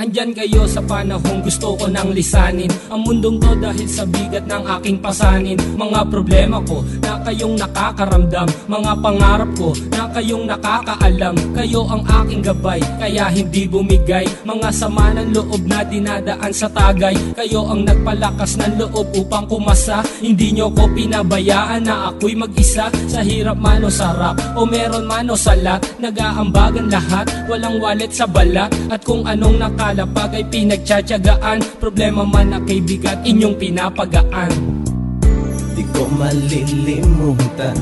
Andyan kayo sa panahong gusto ko nang lisanin ang mundong to dahil sa bigat ng aking pasanin. Mga problema ko na kayong nakakaramdam, mga pangarap ko na kayong nakakaalam. Kayo ang aking gabay, kaya hindi bumigay. Mga sama ng loob na dinadaan sa tagay, kayo ang nagpalakas ng loob upang kumasa. Hindi nyo ko pinabayaan na ako'y mag-isa. Sa hirap man o sarap, o meron man o salat, nag-aambagan lahat, walang wallet sa balat. At kung anong nakalapag ay pinagtsatsagaan, problema man na kaibigan, inyong pinapagaan. Di ko malilimutan,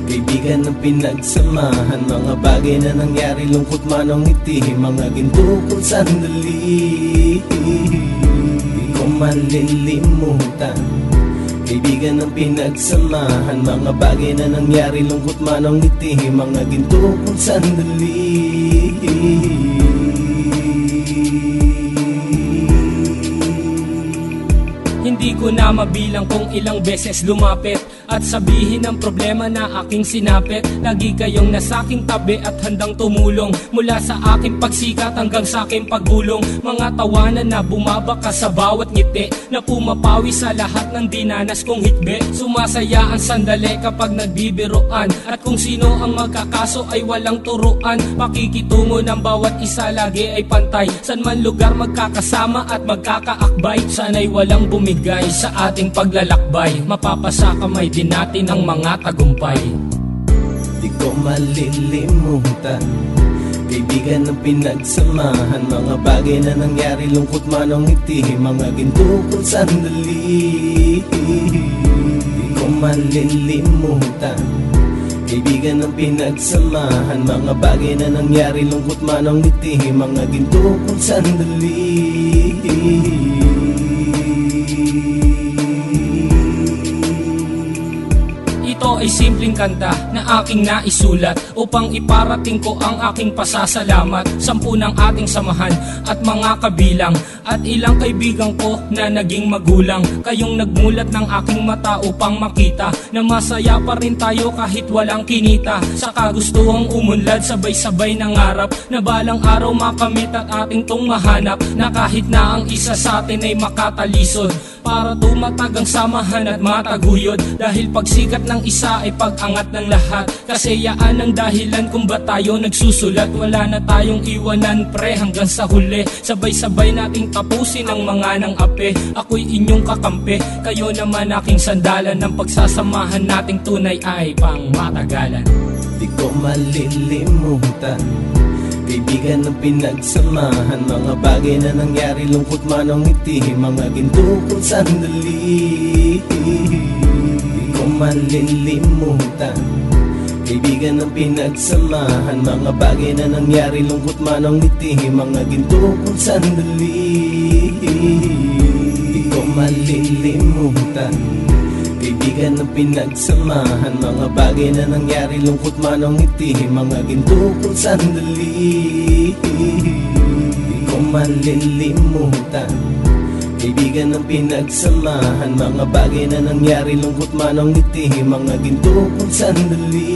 kaibigan ng pinagsamahan, mga bagay na nangyari, lungkot man o ngiti, mga ginto kong sandali. Di ko malilimutan, kaibigan ng pinagsamahan, mga bagay na nangyari, lungkot man o ngiti, mga ginto kong sandali. Hindi ko na mabilang kung ilang beses lumapit at sabihin ang problema na aking sinapit. Lagi kayong nasa aking tabi at handang tumulong, mula sa aking pagsikat hanggang sa aking paggulong. Mga tawanan na bumabaka sa bawat ngiti, na pumapawi sa lahat ng dinanas kong hitbe. Sumasaya ang sandali kapag nagbibiroan, at kung sino ang magkakaso ay walang turuan. Pakikitungo ng bawat isa lagi ay pantay, san man lugar magkakasama at magkakaakbay. Sana'y walang bumigay sa ating paglalakbay, mapapasa kamay din natin ang mga tagumpay. Di ko malilimutan, kaibigan ng pinagsamahan, mga bagay na nangyari, lungkot man o ngiti, mga ginto kong sandali. Di ko malilimutan, kaibigan ng pinagsamahan, mga bagay na nangyari, lungkot man o ngiti, mga ginto kong sandali. Ito ay simpleng kanta na aking naisulat upang iparating ko ang aking pasasalamat. 10 ng ating samahan at mga kabilang, at ilang kaibigan ko na naging magulang. Kayong nagmulat ng aking mata upang makita na masaya pa rin tayo kahit walang kinita. Sa kagustuhang umunlad, sabay-sabay nangarap na balang araw makamit at ating tong mahanap, na kahit na ang isa sa atin ay makatalisod, para tumatag ang samahan at mataguyod. Dahil pagsikat ng isa ay pag-angat ng lahat, kasi yaan ang dahilan kung ba't tayo nagsusulat. Wala na tayong iwanan pre hanggang sa huli, sabay-sabay nating tapusin ang mga nang ape. Ako'y inyong kakampi, kayo naman aking sandalan, ng pagsasamahan nating tunay ay pang matagalan. Di ko malilimutan, kaibigan ng pinagsamahan, mga bagay na nangyari, lungkot man o ngiti, mga ginto kong sandali. Di ko malilimutan, kaibigan ng pinagsamahan, mga bagay na nangyari, lungkot man o ngiti, mga ginto kong sandali. Di ko malilimutan, kaibigan ng pinagsamahan, mga bagay na nangyari, lungkot man o ngiti, mga ginto kong sandali. Di ko malilimutan, kaibigan ng pinagsamahan, mga bagay na nangyari, lungkot man o ngiti, mga ginto kong sandali.